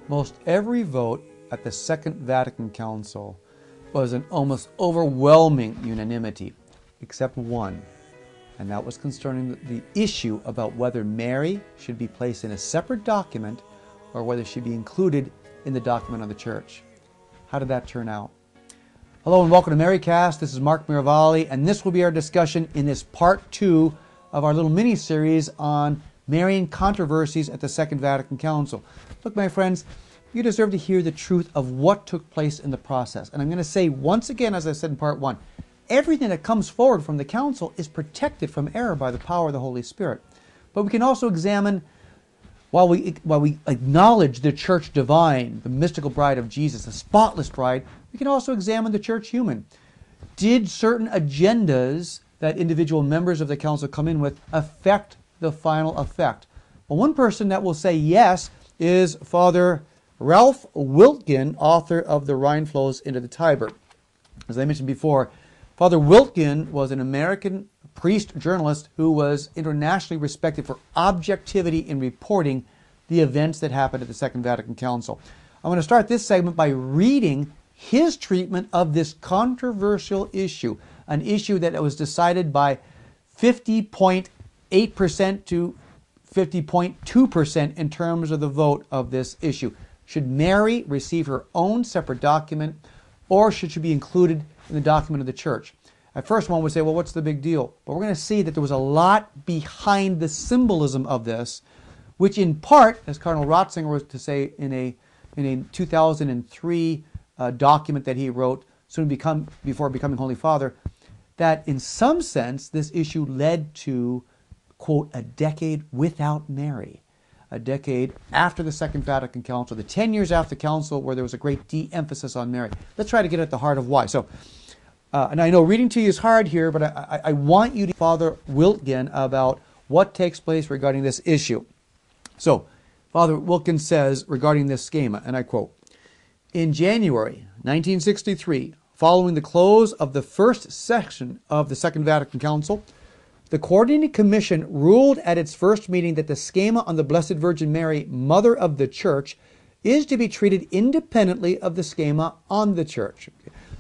Most every vote at the Second Vatican Council was an almost overwhelming unanimity, except one, and that was concerning the issue about whether Mary should be placed in a separate document or whether she be included in the document of the Church. How did that turn out? Hello and welcome to MaryCast. This is Mark Miravalle, and this will be our discussion in this part 2 of our little mini-series on Marian controversies at the Second Vatican Council. Look, my friends, you deserve to hear the truth of what took place in the process. And I'm going to say once again, as I said in part 1, everything that comes forward from the Council is protected from error by the power of the Holy Spirit. But we can also examine, while we acknowledge the Church divine, the mystical bride of Jesus, the spotless bride, we can also examine the Church human. Did certain agendas that individual members of the Council come in with affect the final effect? Well, one person that will say yes is Father Ralph Wiltgen, author of the Rhine Flows into the Tiber. As I mentioned before, Father Wiltgen was an American priest journalist who was internationally respected for objectivity in reporting the events that happened at the Second Vatican Council. I'm going to start this segment by reading his treatment of this controversial issue, an issue that was decided by 50.8% to 50.2% in terms of the vote of this issue. Should Mary receive her own separate document, or should she be included in the document of the Church? At first, one would say, well, what's the big deal? But we're going to see that there was a lot behind the symbolism of this, which in part, as Cardinal Ratzinger was to say in a 2003 document that he wrote before becoming Holy Father, that in some sense this issue led to, quote, a decade without Mary. A decade after the Second Vatican Council, the 10 years after the Council, where there was a great de-emphasis on Mary. Let's try to get at the heart of why. So, and I know reading to you is hard here, but I want you to Father Wiltgen about what takes place regarding this issue. So, Father Wiltgen says regarding this schema, and I quote, "In January 1963, following the close of the first session of the Second Vatican Council, the Coordinating Commission ruled at its first meeting that the schema on the Blessed Virgin Mary, Mother of the Church, is to be treated independently of the schema on the Church."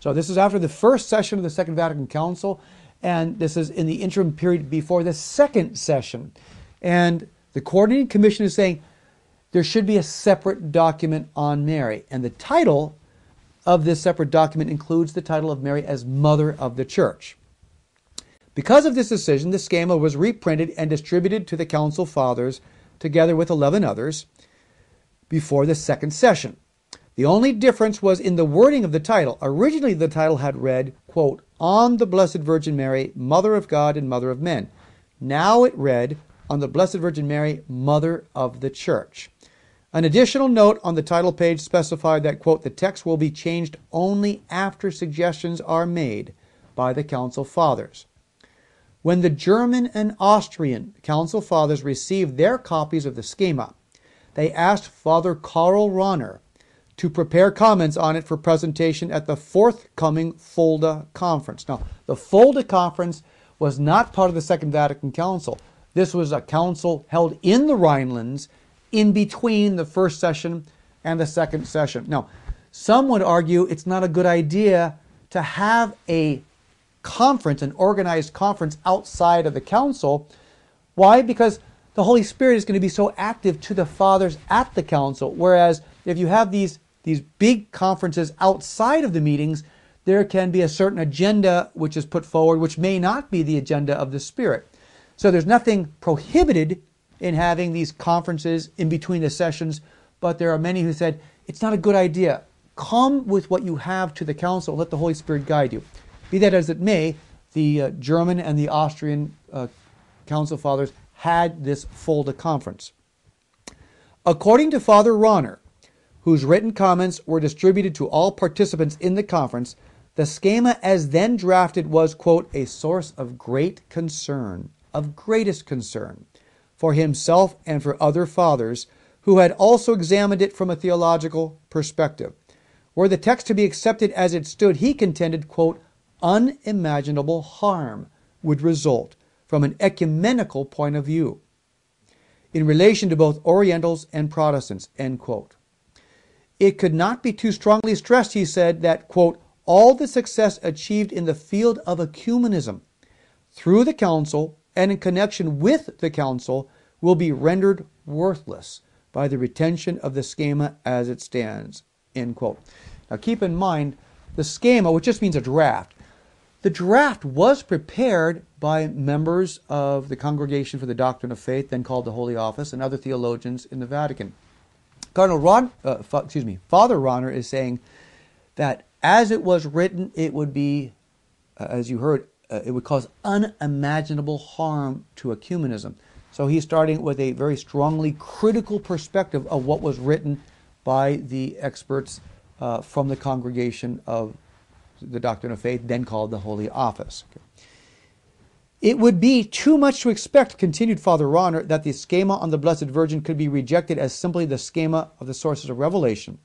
So this is after the first session of the Second Vatican Council, and this is in the interim period before the second session. And the Coordinating Commission is saying there should be a separate document on Mary. And the title of this separate document includes the title of Mary as Mother of the Church. Because of this decision, the schema was reprinted and distributed to the Council Fathers, together with 11 others, before the second session. The only difference was in the wording of the title. Originally, the title had read, quote, "On the Blessed Virgin Mary, Mother of God and Mother of Men." Now it read, "On the Blessed Virgin Mary, Mother of the Church." An additional note on the title page specified that, quote, "The text will be changed only after suggestions are made by the Council Fathers." When the German and Austrian Council Fathers received their copies of the schema, they asked Father Karl Rahner to prepare comments on it for presentation at the forthcoming Fulda Conference. Now, the Fulda Conference was not part of the Second Vatican Council. This was a council held in the Rhinelands in between the first session and the second session. Now, some would argue it's not a good idea to have a conference, an organized conference outside of the council. Why? Because the Holy Spirit is going to be so active to the fathers at the council, whereas if you have these big conferences outside of the meetings, there can be a certain agenda which is put forward which may not be the agenda of the Spirit. So there's nothing prohibited in having these conferences in between the sessions, but there are many who said it's not a good idea. Come with what you have to the council, let the Holy Spirit guide you. Be that as it may, the German and the Austrian Council Fathers had this Fulda Conference. According to Father Rahner, whose written comments were distributed to all participants in the conference, the schema as then drafted was, quote, "a source of great concern, of greatest concern, for himself and for other fathers who had also examined it from a theological perspective. Were the text to be accepted as it stood, he contended, quote, unimaginable harm would result from an ecumenical point of view in relation to both Orientals and Protestants, end quote. It could not be too strongly stressed, he said, that, quote, all the success achieved in the field of ecumenism through the council and in connection with the council will be rendered worthless by the retention of the schema as it stands, end quote. Now keep in mind, the schema, which just means a draft, the draft was prepared by members of the Congregation for the Doctrine of Faith, then called the Holy Office, and other theologians in the Vatican. Father Rahner is saying that as it was written, it would be, as you heard, it would cause unimaginable harm to ecumenism. So he's starting with a very strongly critical perspective of what was written by the experts from the Congregation of the Doctrine of Faith, then called the Holy Office. It would be too much to expect, continued Father Rahner, that the schema on the Blessed Virgin could be rejected as simply the schema of the sources of revelation.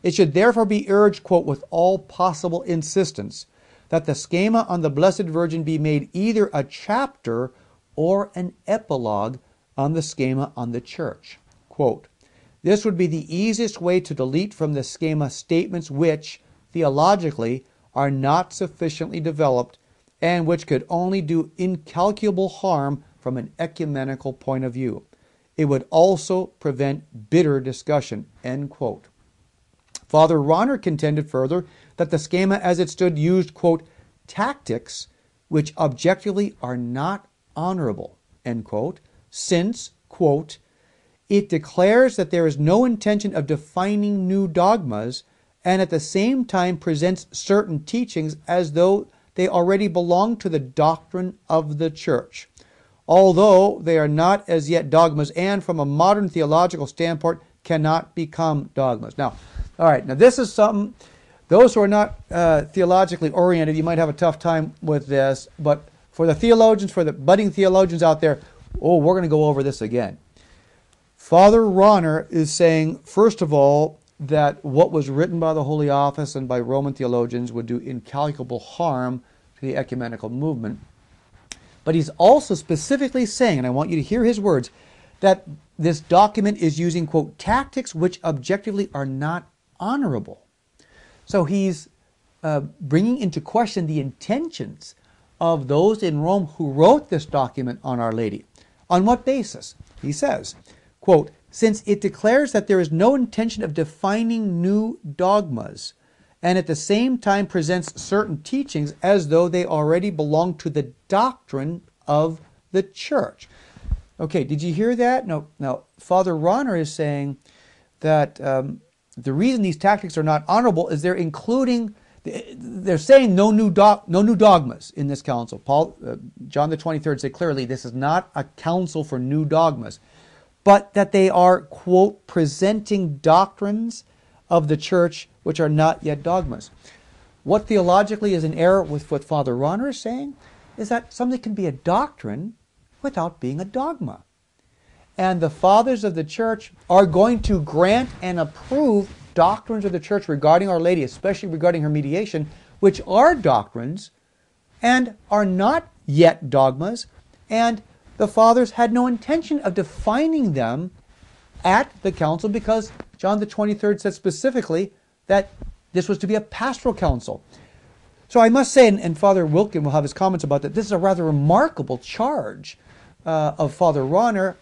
It should therefore be urged, quote, with all possible insistence, that the schema on the Blessed Virgin be made either a chapter or an epilogue on the schema on the Church. Quote, this would be the easiest way to delete from the schema statements which, theologically, are not sufficiently developed and which could only do incalculable harm from an ecumenical point of view. It would also prevent bitter discussion, end quote. Father Rahner contended further that the schema as it stood used, quote, tactics which objectively are not honorable, end quote, since, quote, it declares that there is no intention of defining new dogmas and at the same time presents certain teachings as though they already belong to the doctrine of the Church, although they are not as yet dogmas and from a modern theological standpoint cannot become dogmas. Now, all right, now this is something, those who are not theologically oriented, you might have a tough time with this, but for the theologians, for the budding theologians out there, oh, we're going to go over this again. Father Rahner is saying, first of all, that what was written by the Holy Office and by Roman theologians would do incalculable harm to the ecumenical movement. But he's also specifically saying, and I want you to hear his words, that this document is using, quote, tactics which objectively are not honorable. So he's bringing into question the intentions of those in Rome who wrote this document on Our Lady. On what basis? He says, quote, since it declares that there is no intention of defining new dogmas, and at the same time presents certain teachings as though they already belong to the doctrine of the Church. Okay, did you hear that? No. Now, Father Rahner is saying that the reason these tactics are not honorable is they're saying no new dogmas in this council. John the 23rd said clearly this is not a council for new dogmas, but that they are, quote, presenting doctrines of the Church which are not yet dogmas. What theologically is an error with what Father Rahner is saying is that something can be a doctrine without being a dogma. And the fathers of the Church are going to grant and approve doctrines of the Church regarding Our Lady, especially regarding her mediation, which are doctrines and are not yet dogmas, and the fathers had no intention of defining them at the council because John the 23rd said specifically that this was to be a pastoral council. So I must say, and Father Wiltgen will have his comments about that, this is a rather remarkable charge of Father Rahner,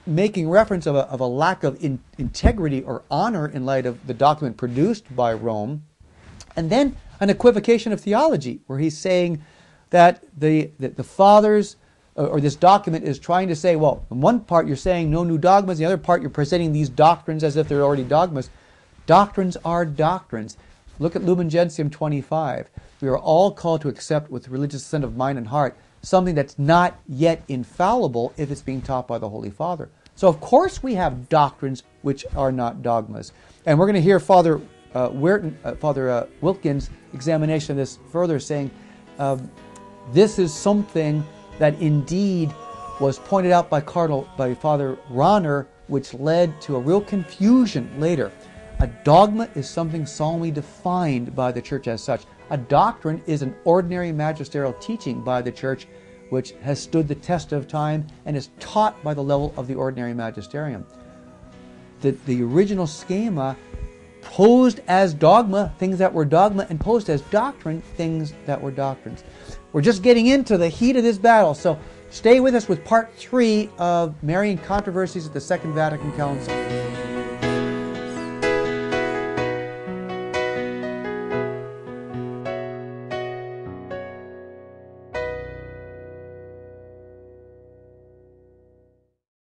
making reference of a lack of integrity or honor in light of the document produced by Rome, and then an equivocation of theology, where he's saying that the fathers, or this document is trying to say, well, in one part you're saying no new dogmas, in the other part you're presenting these doctrines as if they're already dogmas. Doctrines are doctrines. Look at Lumen Gentium 25. We are all called to accept with religious assent of mind and heart something that's not yet infallible if it's being taught by the Holy Father. So of course we have doctrines which are not dogmas. And we're going to hear Father Wiltgen's examination of this further, saying this is something that indeed was pointed out by Father Rahner, which led to a real confusion later. A dogma is something solemnly defined by the Church as such. A doctrine is an ordinary magisterial teaching by the Church which has stood the test of time and is taught by the level of the ordinary magisterium. The original schema posed as dogma, things that were dogma, and posed as doctrine, things that were doctrines. We're just getting into the heat of this battle, so stay with us with part 3 of Marian Controversies at the Second Vatican Council.